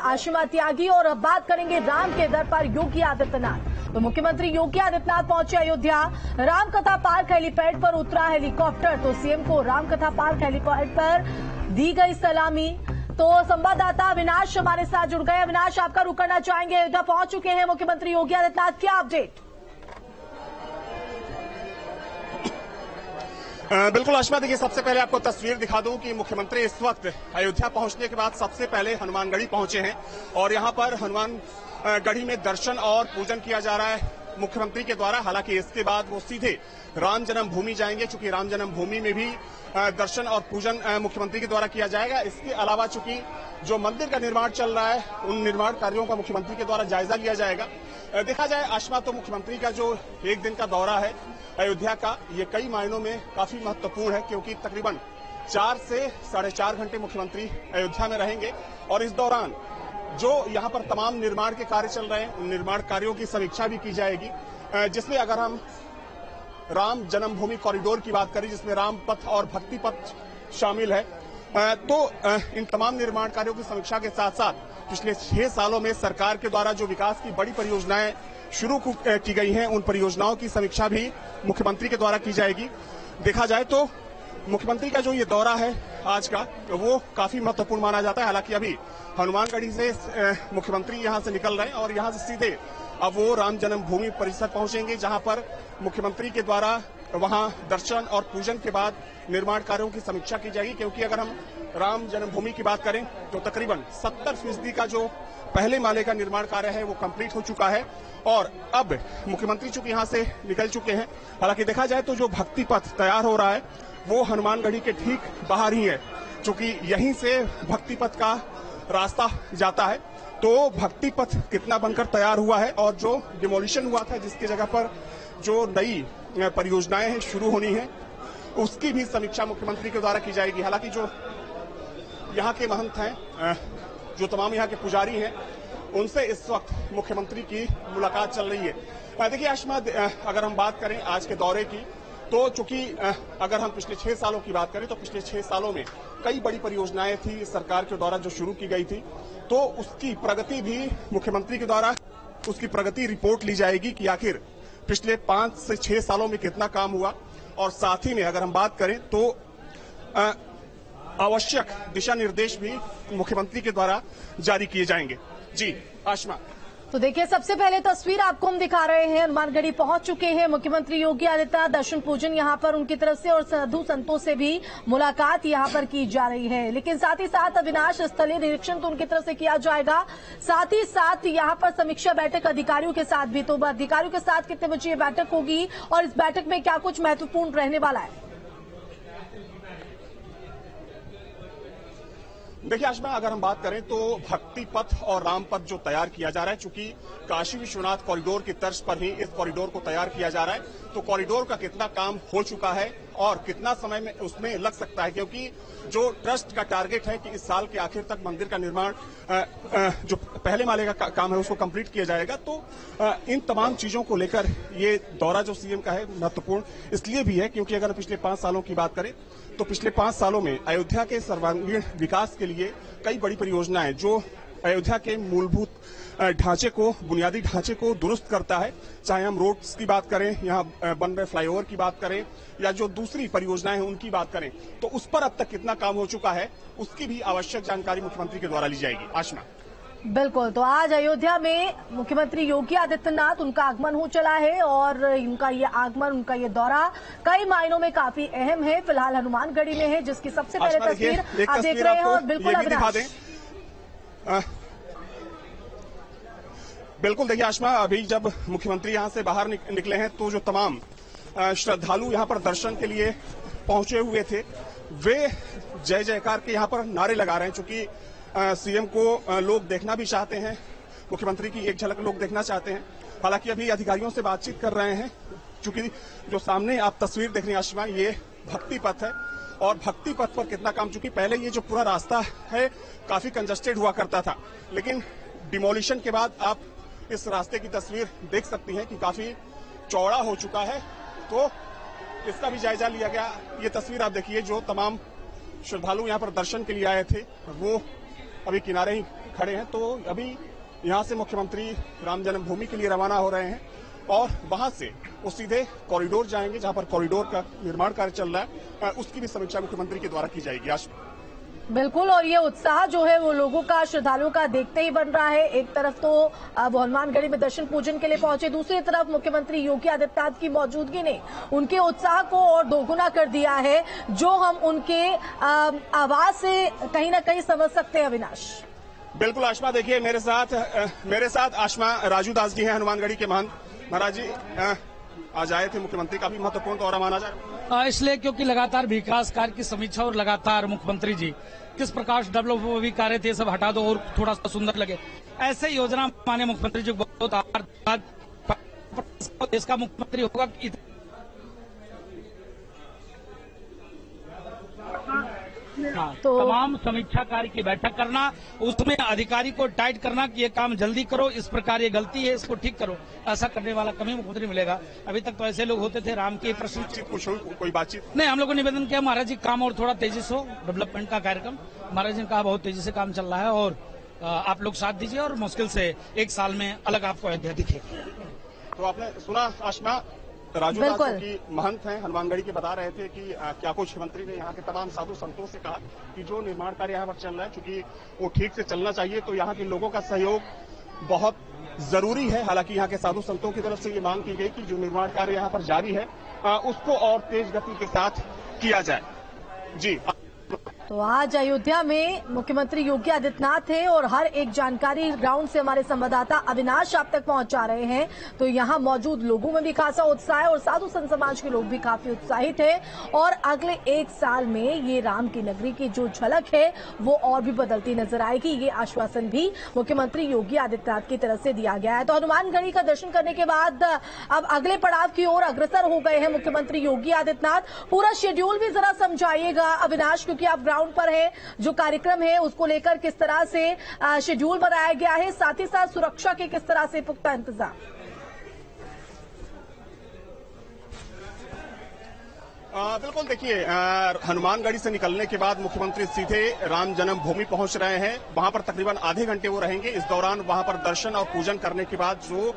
आशिमा त्यागी और अब बात करेंगे राम के दर पर योगी आदित्यनाथ। तो मुख्यमंत्री योगी आदित्यनाथ पहुंचे अयोध्या। रामकथा पार्क हेलीपैड पर उतरा हेलीकॉप्टर, तो सीएम को रामकथा पार्क हेलीपैड पर दी गई सलामी। तो संवाददाता अविनाश हमारे साथ जुड़ गए। अविनाश, आपका रुख करना चाहेंगे, अयोध्या पहुंच चुके हैं मुख्यमंत्री योगी आदित्यनाथ, क्या अपडेट? बिल्कुल आशमा, देखिए सबसे पहले आपको तस्वीर दिखा दूं कि मुख्यमंत्री इस वक्त अयोध्या पहुंचने के बाद सबसे पहले हनुमानगढ़ी पहुंचे हैं और यहां पर हनुमानगढ़ी में दर्शन और पूजन किया जा रहा है मुख्यमंत्री के द्वारा। हालांकि इसके बाद वो सीधे राम जन्मभूमि जाएंगे, चूंकि राम जन्मभूमि में भी दर्शन और पूजन मुख्यमंत्री के द्वारा किया जाएगा। इसके अलावा चूंकि जो मंदिर का निर्माण चल रहा है उन निर्माण कार्यों का मुख्यमंत्री के द्वारा जायजा लिया जाएगा। देखा जाए आशमा, तो मुख्यमंत्री का जो एक दिन का दौरा है अयोध्या का, ये कई मायनों में काफी महत्वपूर्ण है, क्योंकि तकरीबन 4 से 4.5 घंटे मुख्यमंत्री अयोध्या में रहेंगे और इस दौरान जो यहाँ पर तमाम निर्माण के कार्य चल रहे हैं उन निर्माण कार्यों की समीक्षा भी की जाएगी, जिसमें अगर हम राम जन्मभूमि कॉरिडोर की बात करें जिसमें राम पथ और भक्ति पथ शामिल है, तो इन तमाम निर्माण कार्यों की समीक्षा के साथ साथ पिछले 6 सालों में सरकार के द्वारा जो विकास की बड़ी परियोजनाएं शुरू की गई हैं उन परियोजनाओं की समीक्षा भी मुख्यमंत्री के द्वारा की जाएगी। देखा जाए तो मुख्यमंत्री का जो ये दौरा है आज का, वो काफी महत्वपूर्ण माना जाता है। हालांकि अभी हनुमानगढ़ी से मुख्यमंत्री यहां से निकल रहे हैं और यहां से सीधे अब वो राम जन्मभूमि परिसर पहुंचेंगे, जहां पर मुख्यमंत्री के द्वारा वहां दर्शन और पूजन के बाद निर्माण कार्यों की समीक्षा की जाएगी। क्योंकि अगर हम राम जन्मभूमि की बात करें तो तकरीबन 70% का जो पहले माले का निर्माण कार्य है वो कंप्लीट हो चुका है और अब मुख्यमंत्री चूंकि यहां से निकल चुके हैं। हालांकि देखा जाए तो जो भक्ति पथ तैयार हो रहा है वो हनुमानगढ़ी के ठीक बाहर ही है, चूंकि यहीं से भक्ति पथ का रास्ता जाता है। तो भक्ति पथ कितना बनकर तैयार हुआ है और जो डिमोलिशन हुआ था जिसकी जगह पर जो नई परियोजनाएं हैं शुरू होनी है उसकी भी समीक्षा मुख्यमंत्री के द्वारा की जाएगी। हालांकि जो यहाँ के महंत हैं, जो तमाम यहाँ के पुजारी हैं, उनसे इस वक्त मुख्यमंत्री की मुलाकात चल रही है। देखिए आशमा, अगर हम बात करें आज के दौरे की, तो चूंकि अगर हम पिछले 6 सालों की बात करें तो पिछले 6 सालों में कई बड़ी परियोजनाएं थी सरकार के द्वारा जो शुरू की गई थी, तो उसकी प्रगति भी मुख्यमंत्री के द्वारा उसकी प्रगति रिपोर्ट ली जाएगी कि आखिर पिछले 5 से 6 सालों में कितना काम हुआ। और साथ ही में अगर हम बात करें तो आवश्यक दिशा निर्देश भी मुख्यमंत्री के द्वारा जारी किए जाएंगे। जी आशमा। तो देखिए, सबसे पहले तस्वीर आपको हम दिखा रहे हैं, हनुमानगढ़ी पहुंच चुके हैं मुख्यमंत्री योगी आदित्यनाथ। दर्शन पूजन यहां पर उनकी तरफ से और साधु संतों से भी मुलाकात यहां पर की जा रही है। लेकिन साथ ही साथ अविनाश, स्थलीय निरीक्षण तो उनकी तरफ से किया जाएगा, साथ ही साथ यहां पर समीक्षा बैठक अधिकारियों के साथ भी। तो अधिकारियों के साथ कितने बजे ये बैठक होगी और इस बैठक में क्या कुछ महत्वपूर्ण रहने वाला है? देखिए आशमा, अगर हम बात करें तो भक्ति पथ और राम पथ जो तैयार किया जा रहा है, चूंकि काशी विश्वनाथ कॉरिडोर की तर्ज पर ही इस कॉरिडोर को तैयार किया जा रहा है, तो कॉरिडोर का कितना काम हो चुका है और कितना समय में उसमें लग सकता है, क्योंकि जो ट्रस्ट का टारगेट है कि इस साल के आखिर तक मंदिर का निर्माण जो पहले माले का काम है उसको कंप्लीट किया जाएगा। तो इन तमाम चीजों को लेकर ये दौरा जो सीएम का है महत्वपूर्ण इसलिए भी है क्योंकि अगर पिछले 5 सालों की बात करें तो पिछले 5 सालों में अयोध्या के सर्वांगीण विकास के लिए कई बड़ी परियोजनाएं जो अयोध्या के मूलभूत ढांचे को, बुनियादी ढांचे को दुरुस्त करता है, चाहे हम रोड्स की बात करें, यहाँ बन रहे फ्लाईओवर की बात करें या जो दूसरी परियोजनाएं हैं उनकी बात करें, तो उस पर अब तक कितना काम हो चुका है उसकी भी आवश्यक जानकारी मुख्यमंत्री के द्वारा ली जाएगी। आशमा। बिल्कुल, तो आज अयोध्या में मुख्यमंत्री योगी आदित्यनाथ, उनका आगमन हो चला है और उनका ये आगमन, उनका ये दौरा कई मायनों में काफी अहम है। फिलहाल हनुमानगढ़ी में है, जिसकी सबसे पहले तस्वीर आप देख रहे हैं। और बिल्कुल देखिए आशमा, अभी जब मुख्यमंत्री यहां से बाहर निकले हैं तो जो तमाम श्रद्धालु यहां पर दर्शन के लिए पहुंचे हुए थे वे जय जयकार के यहां पर नारे लगा रहे हैं। चूंकि सीएम को लोग देखना भी चाहते हैं, मुख्यमंत्री की एक झलक लोग देखना चाहते हैं। हालांकि अभी अधिकारियों से बातचीत कर रहे हैं, चूंकि जो सामने आप तस्वीर देख रहे हैं आशमा, ये भक्ति पथ है और भक्ति पथ पर कितना काम, चूंकि पहले ये जो पूरा रास्ता है काफी कंजस्टेड हुआ करता था, लेकिन डिमोलिशन के बाद आप इस रास्ते की तस्वीर देख सकती हैं कि काफी चौड़ा हो चुका है। तो इसका भी जायजा लिया गया। ये तस्वीर आप देखिए, जो तमाम श्रद्धालु यहाँ पर दर्शन के लिए आए थे वो अभी किनारे ही खड़े हैं। तो अभी यहाँ से मुख्यमंत्री राम जन्मभूमि के लिए रवाना हो रहे हैं और वहां से वो सीधे कॉरिडोर जाएंगे, जहां पर कॉरिडोर का निर्माण कार्य चल रहा है, उसकी भी समीक्षा मुख्यमंत्री के द्वारा की जाएगी। बिल्कुल, और ये उत्साह जो है वो लोगों का, श्रद्धालुओं का देखते ही बन रहा है। एक तरफ तो वो हनुमानगढ़ी में दर्शन पूजन के लिए पहुंचे, दूसरी तरफ मुख्यमंत्री योगी आदित्यनाथ की मौजूदगी ने उनके उत्साह को और दोगुना कर दिया है, जो हम उनके आवाज से कहीं ना कहीं समझ सकते हैं। अविनाश, बिल्कुल आशमा, देखिए मेरे साथ आशमा राजू दास जी हैं, हनुमानगढ़ी के महंत। महाराज जी आज आए थे, मुख्यमंत्री का भी महत्वपूर्ण दौरा माना जाए, इसलिए क्योंकि लगातार विकास कार्य की समीक्षा और लगातार मुख्यमंत्री जी किस प्रकार से डेवलप कार्य थे सब हटा दो और थोड़ा सा सुंदर लगे, ऐसे योजना माने मुख्यमंत्री जी को बहुत आभार। देश का मुख्यमंत्री होगा तो तमाम समीक्षा कार्य की बैठक करना, उसमें अधिकारी को टाइट करना कि ये काम जल्दी करो, इस प्रकार ये गलती है इसको ठीक करो, ऐसा करने वाला कमी मुख्यमंत्री मिलेगा। अभी तक तो ऐसे लोग होते थे राम के प्रश्न कोई बातचीत नहीं। हम लोगों ने निवेदन किया महाराज जी काम और थोड़ा तेजी से हो, डेवलपमेंट का कार्यक्रम महाराज जी ने कहा बहुत तेजी से काम चल रहा है और आप लोग साथ दीजिए और मुश्किल से 1 साल में अलग आपको अयोध्या दिखेगी। तो आपने सुना आशमा, राजू दास की महंत हैं हनुमानगढ़ी के, बता रहे थे कि क्या कुछ मंत्री ने यहाँ के तमाम साधु संतों से कहा कि जो निर्माण कार्य यहाँ पर चल रहा है, चूंकि वो ठीक से चलना चाहिए तो यहाँ के लोगों का सहयोग बहुत जरूरी है। हालांकि यहाँ के साधु संतों की तरफ से ये मांग की गई कि जो निर्माण कार्य यहाँ पर जारी है उसको और तेज गति के साथ किया जाए। जी, तो आज अयोध्या में मुख्यमंत्री योगी आदित्यनाथ थे और हर एक जानकारी ग्राउंड से हमारे संवाददाता अविनाश आप तक पहुंचा रहे हैं। तो यहां मौजूद लोगों में भी खासा उत्साह है और साधु संत समाज के लोग भी काफी उत्साहित है और अगले 1 साल में ये राम की नगरी की जो झलक है वो और भी बदलती नजर आएगी। ये आश्वासन भी मुख्यमंत्री योगी आदित्यनाथ की तरफ से दिया गया है। तो हनुमानगढ़ी का दर्शन करने के बाद अब अगले पड़ाव की ओर अग्रसर हो गए हैं मुख्यमंत्री योगी आदित्यनाथ। पूरा शेड्यूल भी जरा समझाइएगा अविनाश, क्योंकि आप ग्राउंड पर है, जो कार्यक्रम है उसको लेकर किस तरह से शेड्यूल बनाया गया है, साथ ही साथ सुरक्षा के किस तरह से पुख्ता इंतजाम। बिल्कुल, देखिए हनुमानगढ़ी से निकलने के बाद मुख्यमंत्री सीधे राम जन्मभूमि पहुंच रहे हैं। वहां पर तकरीबन आधे घंटे वो रहेंगे। इस दौरान वहां पर दर्शन और पूजन करने के बाद जो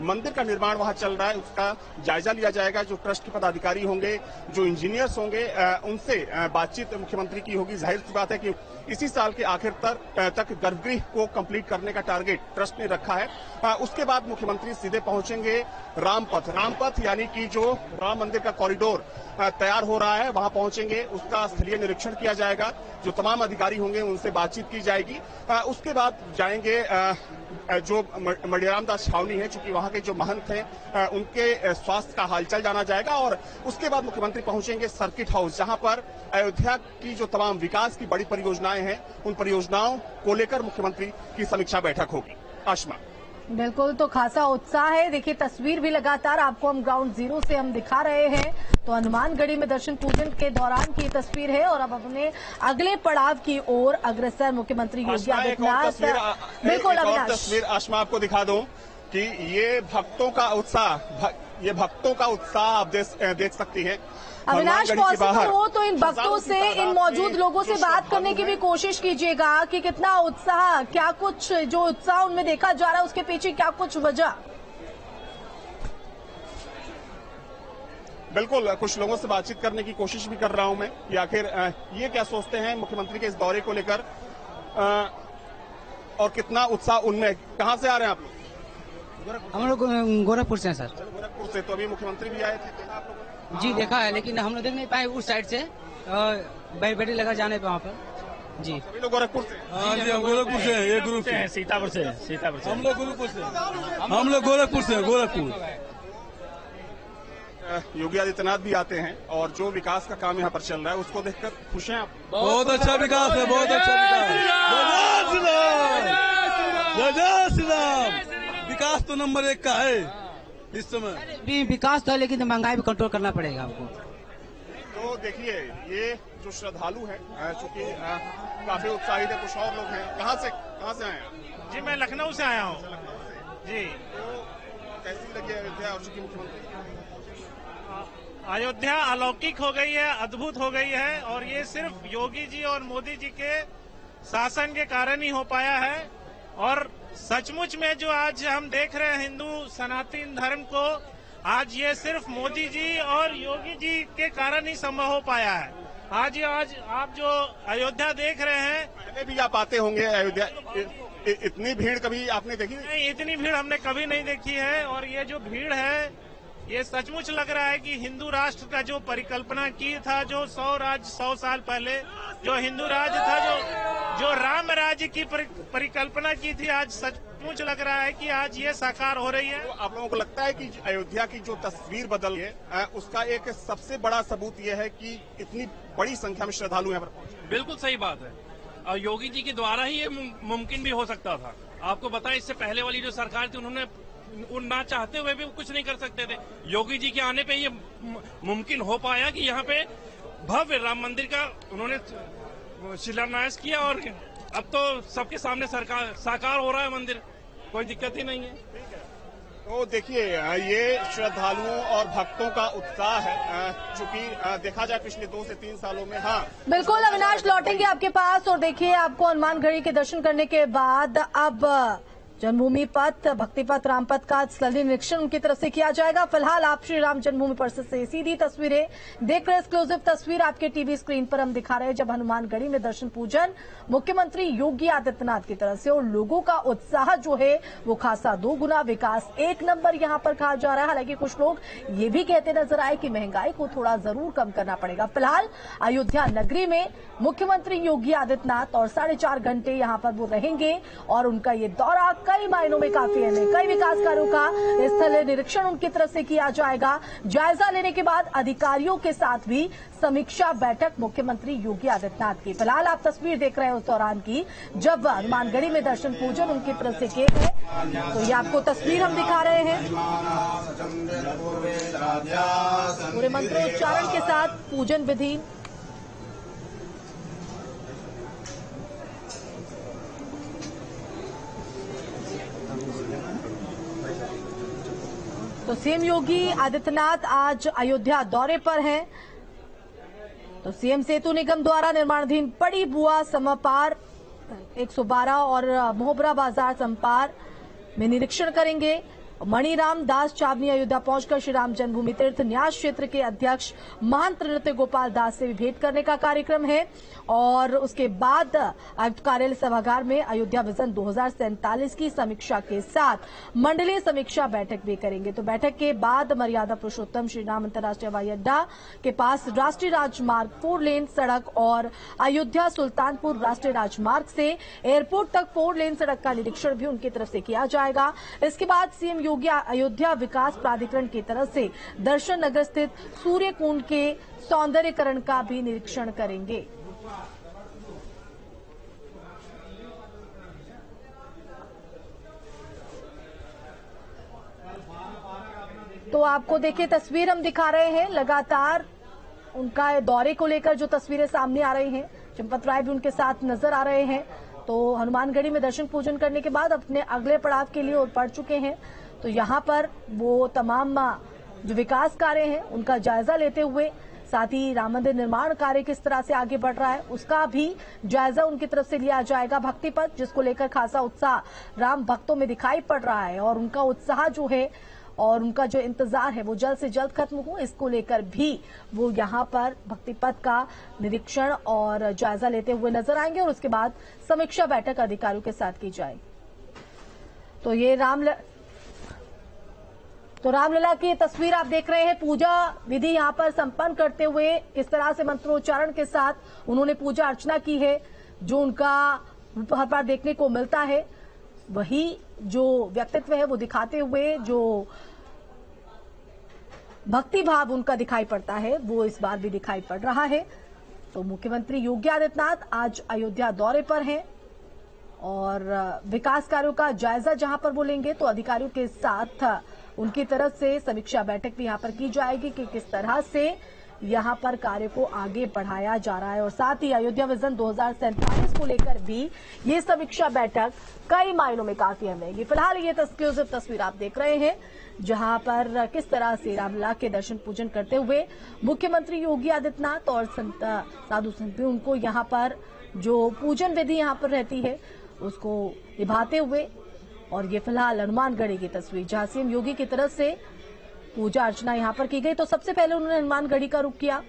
मंदिर का निर्माण वहां चल रहा है उसका जायजा लिया जाएगा। जो ट्रस्ट के पदाधिकारी होंगे, जो इंजीनियर्स होंगे, उनसे बातचीत मुख्यमंत्री की होगी। जाहिर सी बात है कि इसी साल के आखिर तक गर्भगृह को कंप्लीट करने का टारगेट ट्रस्ट ने रखा है। उसके बाद मुख्यमंत्री सीधे पहुंचेंगे रामपथ यानी कि जो राम मंदिर का कॉरिडोर तैयार हो रहा है वहां पहुंचेंगे, उसका स्थलीय निरीक्षण किया जाएगा। जो तमाम अधिकारी होंगे उनसे बातचीत की जाएगी। उसके बाद जाएंगे जो मडिराम दास छावनी है, चूंकि वहां के जो महंत हैं उनके स्वास्थ्य का हालचाल जाना जाएगा और उसके बाद मुख्यमंत्री पहुंचेंगे सर्किट हाउस, जहां पर अयोध्या की जो तमाम विकास की बड़ी परियोजनाएं हैं उन परियोजनाओं को लेकर मुख्यमंत्री की समीक्षा बैठक होगी। आशमा, बिल्कुल, तो खासा उत्साह है। देखिए तस्वीर भी लगातार आपको हम ग्राउंड जीरो से हम दिखा रहे हैं। तो हनुमानगढ़ी में दर्शन पूजन के दौरान की तस्वीर है और अब अपने अगले पड़ाव की ओर अग्रसर मुख्यमंत्री योगी आदित्यनाथ। बिल्कुल अविनाश, तस्वीर आशमा आपको दिखा दूं कि ये भक्तों का उत्साह आप देख सकती हैं। अविनाश, पॉसिबल हो तो इन भक्तों से, इन मौजूद लोगों से बात करने की भी कोशिश कीजिएगा कि कितना उत्साह, क्या कुछ जो उत्साह उनमें देखा जा रहा है उसके पीछे क्या कुछ वजह। बिल्कुल, कुछ लोगों से बातचीत करने की कोशिश भी कर रहा हूं मैं कि आखिर ये क्या सोचते हैं मुख्यमंत्री के इस दौरे को लेकर और कितना उत्साह उनमें। कहां से आ रहे हैं आप लोग? हम लोग गोरखपुर से हैं सर। गोरखपुर से। तो अभी मुख्यमंत्री भी आए थे, देखा आप लोगों ने? जी देखा है, लेकिन हम लोग देख नहीं पाए उस साइड से, बैटरी लगा जाने पे वहाँ पर। जी सभी लोग गोरखपुर से? हाँ जी, हम गोरखपुर से हैं। ये ग्रुप से सीतापुर से हम लोग गोरखपुर से, हम लोग गोरखपुर से, गोरखपुर। योगी आदित्यनाथ भी आते हैं और जो विकास का काम यहाँ पर चल रहा है उसको देखकर खुश हैं आप? बहुत अच्छा विकास है, बहुत अच्छा विकास। जय श्री राम। विकास तो नंबर 1 का है इस समय। भी विकास तो है, लेकिन महंगाई भी कंट्रोल करना पड़ेगा आपको। तो देखिए ये जो श्रद्धालु हैं, चूंकि काफी उत्साहित है, कुछ और लोग हैं। कहाँ से आए हैं? जी मैं लखनऊ से आया हूँ। जी, तो कैसी लगी अयोध्या और चूंकि मुख्यमंत्री? अयोध्या अलौकिक हो गई है, अद्भुत हो गई है और ये सिर्फ योगी जी और मोदी जी के शासन के कारण ही हो पाया है। और सचमुच में जो आज हम देख रहे हैं हिंदू सनातन धर्म को, आज ये सिर्फ मोदी जी और योगी जी के कारण ही संभव हो पाया है। आज आप जो अयोध्या देख रहे हैं, पहले भी आप आते होंगे अयोध्या, इतनी भीड़ कभी आपने देखी नहीं? इतनी भीड़ हमने कभी नहीं देखी है। और ये जो भीड़ है, ये सचमुच लग रहा है कि हिंदू राष्ट्र का जो परिकल्पना की था, जो 100 साल पहले जो हिंदू राज्य था, जो राम राज्य की परिकल्पना की थी, आज सचमुच लग रहा है कि आज ये साकार हो रही है। तो आप लोगों को लगता है कि अयोध्या की जो तस्वीर बदल है, उसका एक सबसे बड़ा सबूत यह है कि इतनी बड़ी संख्या में श्रद्धालु यहाँ पर पहुंचे? बिल्कुल सही बात है, और योगी जी के द्वारा ही ये मुमकिन भी हो सकता था। आपको बताएं, इससे पहले वाली जो सरकार थी, उन्होंने ना चाहते हुए भी कुछ नहीं कर सकते थे। योगी जी के आने पे ये मुमकिन हो पाया कि यहाँ पे भव्य राम मंदिर का उन्होंने शिलान्यास किया, और अब तो सबके सामने साकार हो रहा है मंदिर, कोई दिक्कत ही नहीं है। तो देखिए, ये श्रद्धालुओं और भक्तों का उत्साह है, चूंकि देखा जाए पिछले 2 से 3 सालों में। हाँ बिल्कुल अविनाश, लौटेंगे आपके पास। और देखिए, आपको हनुमानगढ़ी के दर्शन करने के बाद अब जन्मभूमि पथ, भक्ति पथ, राम पथ का स्थलीय निरीक्षण उनकी तरफ से किया जाएगा। फिलहाल आप श्री राम जन्मभूमि परिसर से सीधी तस्वीरें देख रहे, एक्सक्लूसिव तस्वीर आपके टीवी स्क्रीन पर हम दिखा रहे हैं, जब हनुमानगढ़ी में दर्शन पूजन मुख्यमंत्री योगी आदित्यनाथ की तरफ से, और लोगों का उत्साह जो है वो खासा 2 गुना, विकास 1 नंबर यहां पर कहा जा रहा है। हालांकि कुछ लोग ये भी कहते नजर आए कि महंगाई को थोड़ा जरूर कम करना पड़ेगा। फिलहाल अयोध्या नगरी में मुख्यमंत्री योगी आदित्यनाथ और 4.5 घंटे यहां पर वो रहेंगे, और उनका ये दौरा कई मायनों में काफी अहम है। कई विकास कार्यों का स्थलीय निरीक्षण उनकी तरफ से किया जाएगा। जायजा लेने के बाद अधिकारियों के साथ भी समीक्षा बैठक मुख्यमंत्री योगी आदित्यनाथ की। फिलहाल आप तस्वीर देख रहे हैं उस दौरान की, जब हनुमानगढ़ी में दर्शन पूजन उनकी तरफ से किए गए। तो ये आपको तस्वीर हम दिखा रहे हैं, पूरे मंत्रोच्चारण के साथ पूजन विधि। तो सीएम योगी आदित्यनाथ आज अयोध्या दौरे पर हैं। तो सीएम सेतु निगम द्वारा निर्माणाधीन पड़ी बुआ समपार 112 और मोहबरा बाजार समपार में निरीक्षण करेंगे। मणिराम दास चावनी अयोध्या पहुंचकर श्री राम जन्मभूमि तीर्थ न्यास क्षेत्र के अध्यक्ष महंत नृत्य गोपाल दास से भी भेंट करने का कार्यक्रम है, और उसके बाद आयुक्त कार्यालय सभागार में अयोध्या विजन 2047 की समीक्षा के साथ मंडलीय समीक्षा बैठक भी करेंगे। तो बैठक के बाद मर्यादा पुरुषोत्तम श्री राम अंतर्राष्ट्रीय हवाई अड्डा के पास राष्ट्रीय राजमार्ग 4 लेन सड़क और अयोध्या सुल्तानपुर राष्ट्रीय राजमार्ग से एयरपोर्ट तक 4 लेन सड़क का निरीक्षण भी उनकी तरफ से किया जाएगा। इसके बाद सीएम योगी अयोध्या विकास प्राधिकरण की तरफ से दर्शन नगर स्थित सूर्य कुंड के सौंदर्यीकरण का भी निरीक्षण करेंगे। तो आपको देखिए, तस्वीर हम दिखा रहे हैं, लगातार उनका दौरे को लेकर जो तस्वीरें सामने आ रही हैं, चंपत राय भी उनके साथ नजर आ रहे हैं। तो हनुमानगढ़ी में दर्शन पूजन करने के बाद अपने अगले पड़ाव के लिए और बढ़ चुके हैं। तो यहां पर वो तमाम जो विकास कार्य हैं उनका जायजा लेते हुए, साथ ही राम मंदिर निर्माण कार्य किस तरह से आगे बढ़ रहा है उसका भी जायजा उनकी तरफ से लिया जाएगा। भक्ति पथ, जिसको लेकर खासा उत्साह राम भक्तों में दिखाई पड़ रहा है, और उनका उत्साह जो है और उनका जो इंतजार है वो जल्द से जल्द खत्म हो, इसको लेकर भी वो यहाँ पर भक्ति पथ का निरीक्षण और जायजा लेते हुए नजर आएंगे, और उसके बाद समीक्षा बैठक अधिकारियों के साथ की जाएगी। तो ये रामलला की तस्वीर आप देख रहे हैं। पूजा विधि यहाँ पर संपन्न करते हुए किस तरह से मंत्रोच्चारण के साथ उन्होंने पूजा अर्चना की है, जो उनका हर बार देखने को मिलता है, वही जो व्यक्तित्व है वो दिखाते हुए जो भक्ति भाव उनका दिखाई पड़ता है वो इस बार भी दिखाई पड़ रहा है। तो मुख्यमंत्री योगी आदित्यनाथ आज अयोध्या दौरे पर हैं, और विकास कार्यों का जायजा जहां पर वो लेंगे, तो अधिकारियों के साथ उनकी तरफ से समीक्षा बैठक भी यहां पर की जाएगी कि किस तरह से यहां पर कार्य को आगे बढ़ाया जा रहा है, और साथ ही अयोध्या विजन 2047 को लेकर भी ये समीक्षा बैठक कई मायनों में काफी अहम रहेगी। फिलहाल ये एक्सक्लूसिव तस्वीर आप देख रहे हैं, जहां पर किस तरह से रामलला के दर्शन पूजन करते हुए मुख्यमंत्री योगी आदित्यनाथ और साधु संत भी उनको यहां पर जो पूजन विधि यहाँ पर रहती है उसको निभाते हुए। और ये फिलहाल हनुमानगढ़ी की तस्वीर जहां सीएम योगी की तरफ से पूजा अर्चना यहाँ पर की गई। तो सबसे पहले उन्होंने हनुमानगढ़ी का रुख किया।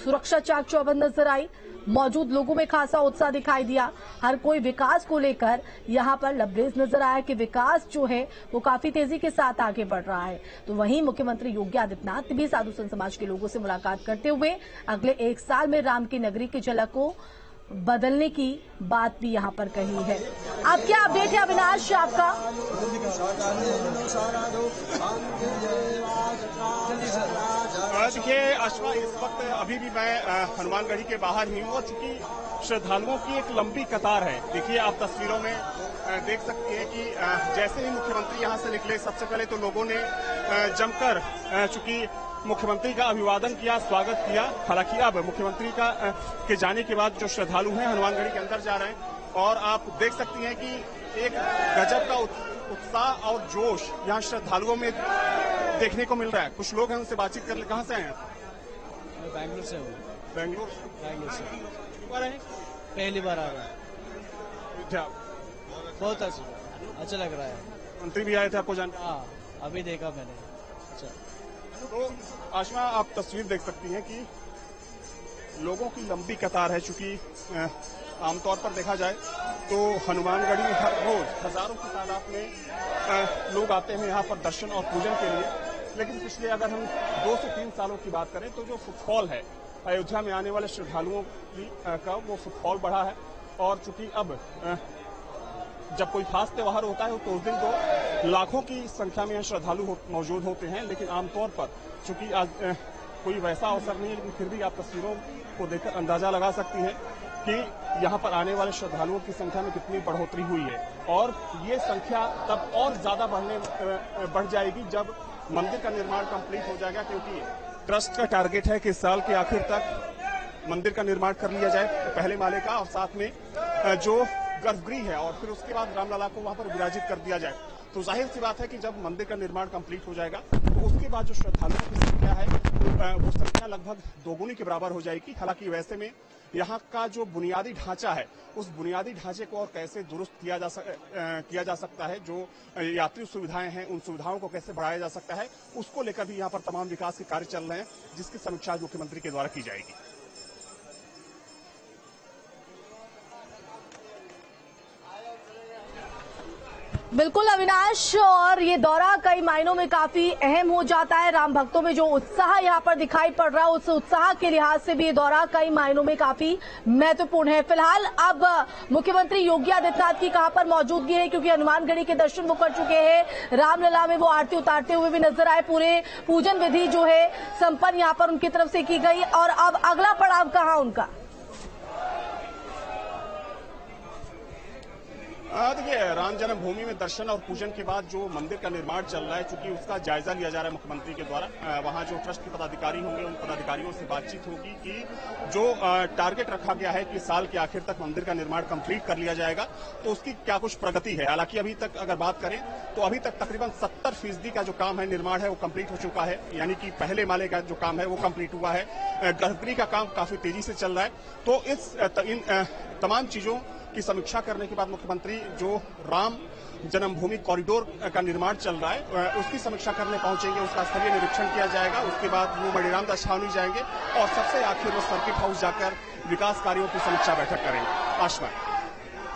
सुरक्षा चाक चौबंद नजर आई। मौजूद लोगों में खासा उत्साह दिखाई दिया। हर कोई विकास को लेकर यहाँ पर लबरेज नजर आया कि विकास जो है वो काफी तेजी के साथ आगे बढ़ रहा है। तो वहीं मुख्यमंत्री योगी आदित्यनाथ भी साधु संत समाज के लोगों से मुलाकात करते हुए अगले 1 साल में राम की नगरी की झलक को बदलने की बात भी यहाँ पर कही है। आप क्या अपडेट है अविनाश आपका? देखिए अश्वा, इस वक्त अभी भी मैं हनुमानगढ़ी के बाहर ही हूँ और चूंकि श्रद्धालुओं की एक लंबी कतार है। देखिए आप तस्वीरों में देख सकती हैं कि जैसे ही मुख्यमंत्री यहाँ से निकले सबसे पहले तो लोगों ने जमकर चूंकि मुख्यमंत्री का अभिवादन किया, स्वागत किया। हालांकि अब मुख्यमंत्री के जाने के बाद जो श्रद्धालु हैं हनुमानगढ़ी के अंदर जा रहे हैं और आप देख सकती हैं कि एक गजब का उत्साह और जोश यहाँ श्रद्धालुओं में देखने को मिल रहा है। कुछ लोग हैं उनसे बातचीत कर ले। कहाँ से हैं? मैं बैंगलोर से हूँ। बैंगलोर से रहे? पहली बार आ रहा है। बहुत अच्छा लग रहा है। मंत्री भी आए थे आपको जान? हाँ, अभी देखा मैंने। अच्छा, तो आशमा आप तस्वीर देख सकती हैं कि लोगों की लंबी कतार है। चूंकि आमतौर पर देखा जाए तो हनुमानगढ़ी में हर रोज हजारों की तादाद में लोग आते हैं यहाँ पर दर्शन और पूजन के लिए। लेकिन पिछले अगर हम 2 से 3 सालों की बात करें तो जो फुटफॉल है अयोध्या में आने वाले श्रद्धालुओं का वो फुटफॉल बढ़ा है। और चूंकि अब जब कोई खास त्योहार होता है तो उस दिन तो लाखों की संख्या में श्रद्धालु मौजूद होते हैं। लेकिन आमतौर पर चूंकि आज कोई वैसा अवसर नहीं है, लेकिन फिर भी आप तस्वीरों को देखकर अंदाजा लगा सकती हैं कि यहाँ पर आने वाले श्रद्धालुओं की संख्या में कितनी बढ़ोतरी हुई है। और ये संख्या तब और ज्यादा बढ़ जाएगी जब मंदिर का निर्माण कंप्लीट हो जाएगा, क्योंकि ट्रस्ट का टारगेट है कि साल के आखिर तक मंदिर का निर्माण कर लिया जाए पहले माले का, और साथ में जो गर्भगृह है और फिर उसके बाद रामलला को वहां पर विराजित कर दिया जाए। तो जाहिर सी बात है कि जब मंदिर का निर्माण कंप्लीट हो जाएगा तो उसके बाद जो श्रद्धालुओं की संख्या है वो संख्या लगभग दोगुनी के बराबर हो जाएगी। हालांकि वैसे में यहाँ का जो बुनियादी ढांचा है उस बुनियादी ढांचे को और कैसे दुरुस्त किया जा सकता है, जो यात्री सुविधाएं हैं उन सुविधाओं को कैसे बढ़ाया जा सकता है, उसको लेकर भी यहाँ पर तमाम विकास के कार्य चल रहे हैं, जिसकी समीक्षा मुख्यमंत्री के द्वारा की जाएगी। बिल्कुल अविनाश, और ये दौरा कई मायनों में काफी अहम हो जाता है। राम भक्तों में जो उत्साह यहाँ पर दिखाई पड़ रहा है उस उत्साह के लिहाज से भी ये दौरा कई मायनों में काफी महत्वपूर्ण है। फिलहाल अब मुख्यमंत्री योगी आदित्यनाथ की कहां पर मौजूदगी है, क्योंकि हनुमानगढ़ी के दर्शन वो कर चुके हैं। रामलला में वो आरती उतारते हुए भी नजर आए। पूरे पूजन विधि जो है संपन्न यहाँ पर उनकी तरफ से की गई। और अब अगला पड़ाव कहाँ उनका? देखिए राम जन्मभूमि में दर्शन और पूजन के बाद जो मंदिर का निर्माण चल रहा है, चूंकि उसका जायजा लिया जा रहा है मुख्यमंत्री के द्वारा। वहां जो ट्रस्ट के पदाधिकारी होंगे उन पदाधिकारियों से बातचीत होगी कि जो टारगेट रखा गया है कि साल के आखिर तक मंदिर का निर्माण कंप्लीट कर लिया जाएगा, तो उसकी क्या कुछ प्रगति है। हालांकि अभी तक अगर बात करें तो अभी तक तकरीबन 70% का जो काम है निर्माण है वो कंप्लीट हो चुका है, यानी कि पहले माले का जो काम है वो कंप्लीट हुआ है। गर्भगृह का काम काफी तेजी से चल रहा है। तो इन तमाम चीजों की समीक्षा करने के बाद मुख्यमंत्री जो राम जन्मभूमि कॉरिडोर का निर्माण चल रहा है उसकी समीक्षा करने पहुंचेंगे, उसका स्थलीय निरीक्षण किया जाएगा। उसके बाद वो मणिराम दास छावनी जाएंगे और सबसे आखिर वो सर्किट हाउस जाकर विकास कार्यों की समीक्षा बैठक करेंगे। आशमा,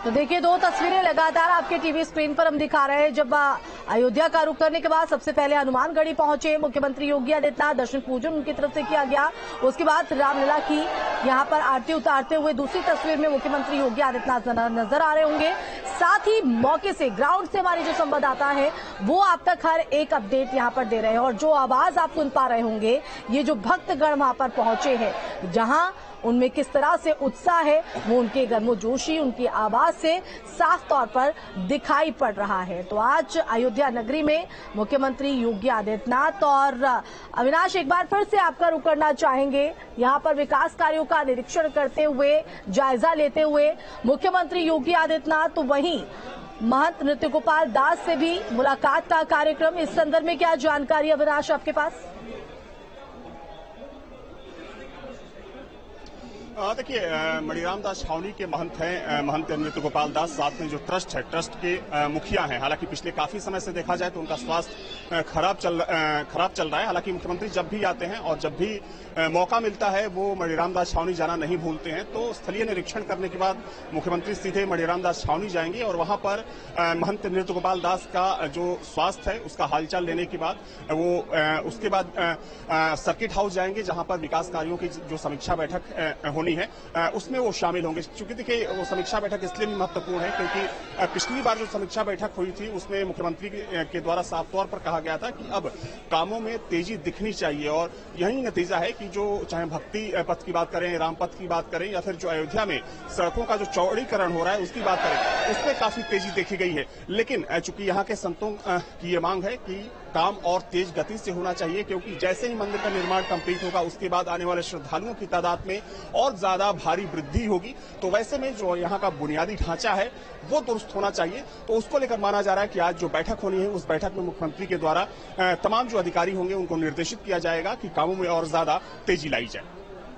तो देखिए 2 तस्वीरें लगातार आपके टीवी स्क्रीन पर हम दिखा रहे हैं। जब अयोध्या का रुख करने के बाद सबसे पहले हनुमानगढ़ी पहुंचे मुख्यमंत्री योगी आदित्यनाथ, दर्शन पूजन उनकी तरफ से किया गया। उसके बाद रामलला की यहां पर आरती उतारते हुए दूसरी तस्वीर में मुख्यमंत्री योगी आदित्यनाथ नजर आ रहे होंगे। साथ ही मौके से ग्राउंड से हमारे जो संवाददाता है वो आप तक हर एक अपडेट यहां पर दे रहे हैं। और जो आवाज आप सुन पा रहे होंगे, ये जो भक्तगण वहां पर पहुंचे हैं, जहां उनमें किस तरह से उत्साह है वो उनके गर्मजोशी, उनकी आवाज से साफ तौर पर दिखाई पड़ रहा है। तो आज अयोध्या नगरी में मुख्यमंत्री योगी आदित्यनाथ और अविनाश एक बार फिर से आपका रुख करना चाहेंगे। यहां पर विकास कार्यों का निरीक्षण करते हुए, जायजा लेते हुए मुख्यमंत्री योगी आदित्यनाथ, तो वहीं महंत नृत्य गोपाल दास से भी मुलाकात का कार्यक्रम। इस संदर्भ में क्या जानकारी अविनाश आपके पास? देखिए, मणिराम दास छावनी के महंत हैं महंत नृत्य गोपाल दास, साथ में जो ट्रस्ट है, ट्रस्ट के मुखिया हैं। हालांकि पिछले काफी समय से देखा जाए तो उनका स्वास्थ्य खराब चल रहा है। हालांकि मुख्यमंत्री जब भी आते हैं और जब भी मौका मिलता है वो मणिराम दास छावनी जाना नहीं भूलते हैं। तो स्थलीय निरीक्षण करने के बाद मुख्यमंत्री सीधे मणिराम दास छावनी जाएंगे और वहां पर महंत नृत्य गोपाल दास का जो स्वास्थ्य है उसका हालचाल लेने के बाद वो उसके बाद सर्किट हाउस जाएंगे, जहां पर विकास कार्यों की जो समीक्षा बैठक होनी है उसमें वो शामिल होंगे। चूंकि देखिए, वो समीक्षा बैठक इसलिए भी महत्वपूर्ण है क्योंकि पिछली बार जो समीक्षा बैठक हुई थी उसमें मुख्यमंत्री के द्वारा साफ तौर पर कहा गया था कि अब कामों में तेजी दिखनी चाहिए और यही नतीजा है कि जो चाहे भक्ति पथ की बात करें, राम पथ की बात करें या फिर जो अयोध्या में सड़कों का जो चौड़ीकरण हो रहा है उसकी बात करें, उसमें काफी तेजी देखी गई है। लेकिन चूंकि यहाँ के संतों की ये मांग है कि काम और तेज गति से होना चाहिए, क्योंकि जैसे ही मंदिर का निर्माण कंप्लीट होगा उसके बाद आने वाले श्रद्धालुओं की तादाद में और ज्यादा भारी वृद्धि होगी। तो वैसे में जो यहाँ का बुनियादी ढांचा है वो दुरुस्त होना चाहिए। तो उसको लेकर माना जा रहा है कि आज जो बैठक होनी है उस बैठक में मुख्यमंत्री के द्वारा तमाम जो अधिकारी होंगे उनको निर्देशित किया जाएगा कि कामों में और ज्यादा तेजी लाई जाए।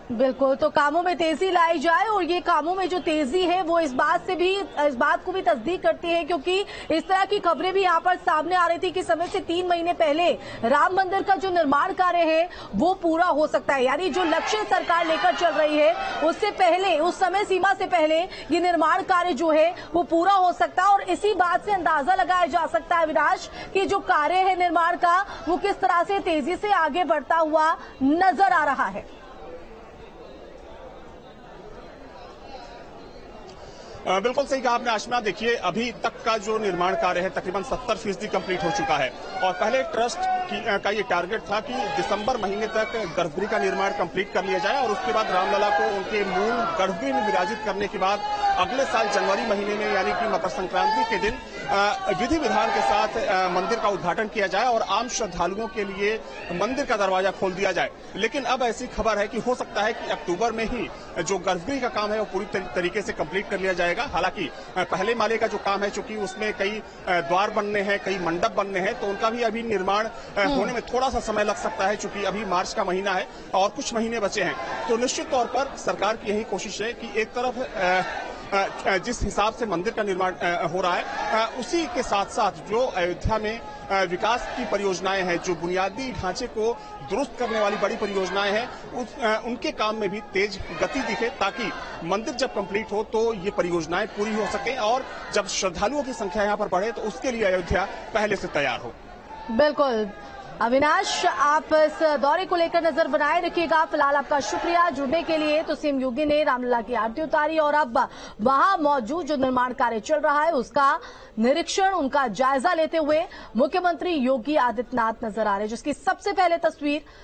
बिल्कुल, तो कामों में तेजी लाई जाए और ये कामों में जो तेजी है वो इस बात को भी तस्दीक करती है, क्योंकि इस तरह की खबरें भी यहाँ पर सामने आ रही थी कि समय से 3 महीने पहले राम मंदिर का जो निर्माण कार्य है वो पूरा हो सकता है। यानी जो लक्ष्य सरकार लेकर चल रही है उससे पहले, उस समय सीमा से पहले ये निर्माण कार्य जो है वो पूरा हो सकता है। और इसी बात से अंदाजा लगाया जा सकता है विनाश कि जो कार्य है निर्माण का वो किस तरह से तेजी से आगे बढ़ता हुआ नजर आ रहा है। बिल्कुल सही कहा आपने आशना। देखिए, अभी तक का जो निर्माण कार्य है तकरीबन 70% कंप्लीट हो चुका है और पहले ट्रस्ट का ये टारगेट था कि दिसंबर महीने तक गर्भगृह का निर्माण कंप्लीट कर लिया जाए और उसके बाद रामलला को उनके मूल गर्भगृह में विराजित करने के बाद अगले साल जनवरी महीने में यानी कि मकर संक्रांति के दिन विधि विधान के साथ मंदिर का उद्घाटन किया जाए और आम श्रद्धालुओं के लिए मंदिर का दरवाजा खोल दिया जाए। लेकिन अब ऐसी खबर है कि हो सकता है कि अक्टूबर में ही जो गर्भगृह का काम है वो पूरी तरीके से कंप्लीट कर लिया जाएगा। हालांकि पहले माले का जो काम है, चूंकि उसमें कई द्वार बनने हैं, कई मंडप बनने हैं, तो उनका भी अभी निर्माण होने में थोड़ा सा समय लग सकता है, चूंकि अभी मार्च का महीना है और कुछ महीने बचे हैं। तो निश्चित तौर पर सरकार की यही कोशिश है कि एक तरफ जिस हिसाब से मंदिर का निर्माण हो रहा है उसी के साथ साथ जो अयोध्या में विकास की परियोजनाएं हैं, जो बुनियादी ढांचे को दुरुस्त करने वाली बड़ी परियोजनाएं हैं, उनके काम में भी तेज गति दिखे, ताकि मंदिर जब कंप्लीट हो तो ये परियोजनाएं पूरी हो सके और जब श्रद्धालुओं की संख्या यहाँ पर बढ़े तो उसके लिए अयोध्या पहले से तैयार हो। बिल्कुल अविनाश, आप इस दौरे को लेकर नजर बनाए रखिएगा। फिलहाल आपका शुक्रिया जुड़ने के लिए। तो सीएम योगी ने रामलला की आरती उतारी और अब वहां मौजूद जो निर्माण कार्य चल रहा है उसका निरीक्षण, उनका जायजा लेते हुए मुख्यमंत्री योगी आदित्यनाथ नजर आ रहे हैं, जिसकी सबसे पहले तस्वीर